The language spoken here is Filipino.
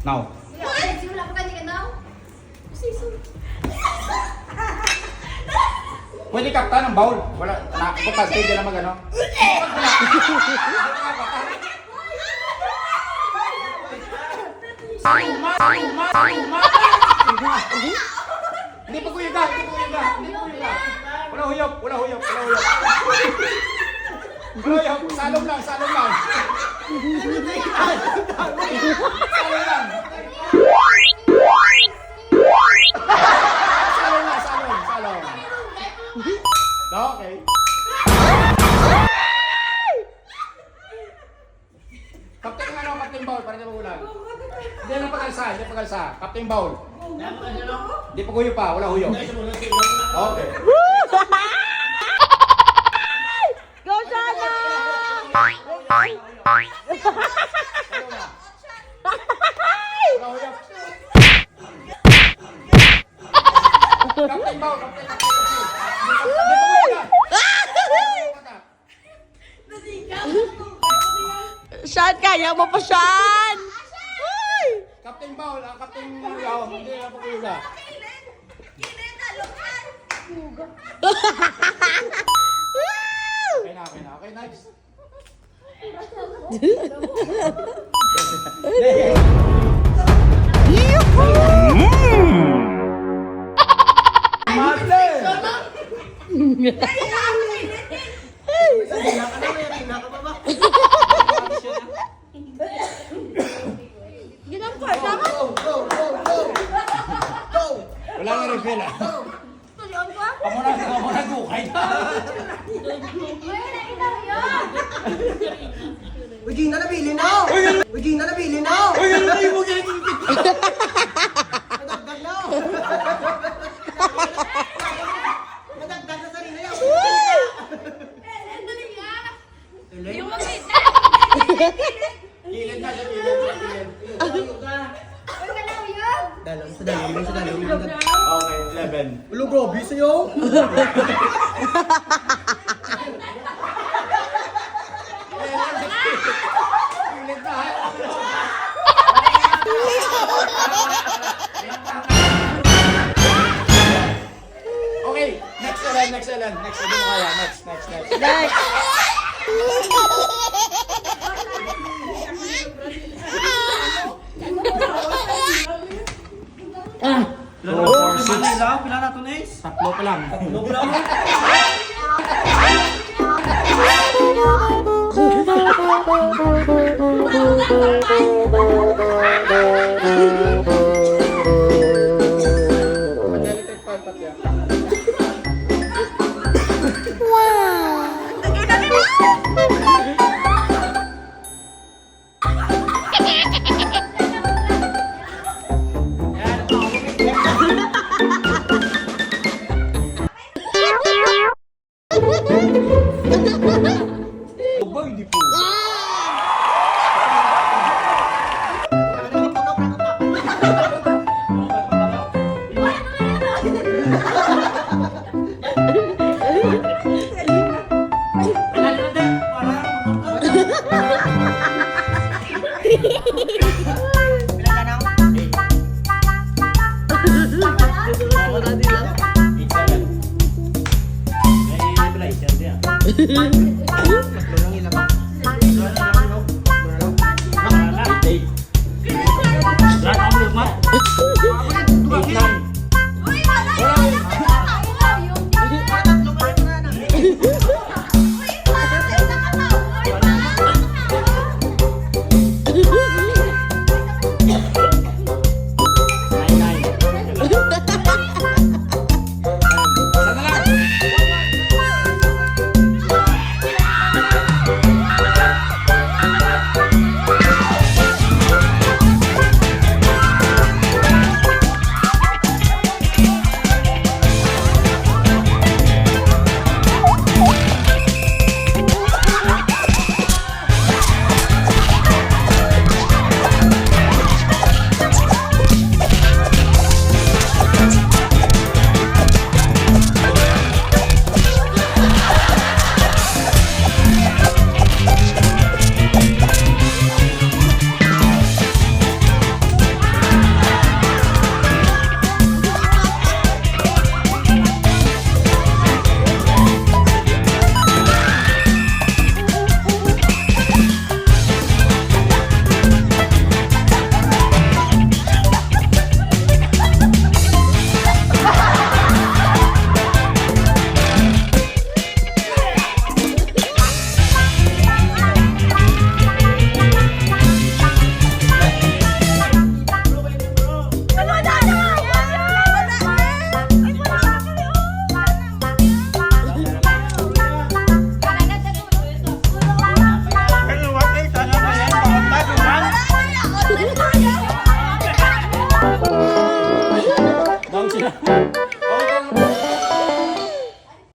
Now. Simula pa kanina now. Pwede kapta ng bowl. Wala, bukas hindi na magano. Hindi pa kuyaga, hindi pa kuyaga, hindi pa kuyaga. Wala huyop, wala huyop, wala huyop. Wala huyop, salong lang, salong lang. Salong lang. Salong lang, salong, salong. Okay. Captain ano, Captain Bowl, para sa magulang. Hindi na pagalsa, hindi pagalsa. Captain Bowl. Hindi pa huyo pa, wala huyo. Okay. Go, Shana! Wala huyo. Captain Bowl, Captain Bowl. Shan, kaya mo pa, Shan! Uy! Captain Bowl, Captain Yaw, hindi na pagulang. Okay na, okay na. Okay, next. Ginampar, tama? Wala nga refill ah. Tulion ka? Pamuna gukay na. Uy, Gina, nabili na! Uy, Gina, nabili na! Uy, ano na yung mga ginigit? Madagdag na! Madagdag na sarili na! Yung mga Kilid na siya, kilid. Dalam, sa dalam, sa dalam. Okay, 11. Ulo, grabe sa'yo! Kilid na ha. Okay, next Ellen, next Ellen. Next, hindi mo kaya. Next. Next! Two, four, six. Pila na ito, Nace? Tatlo pa lang. Aba, hindi po.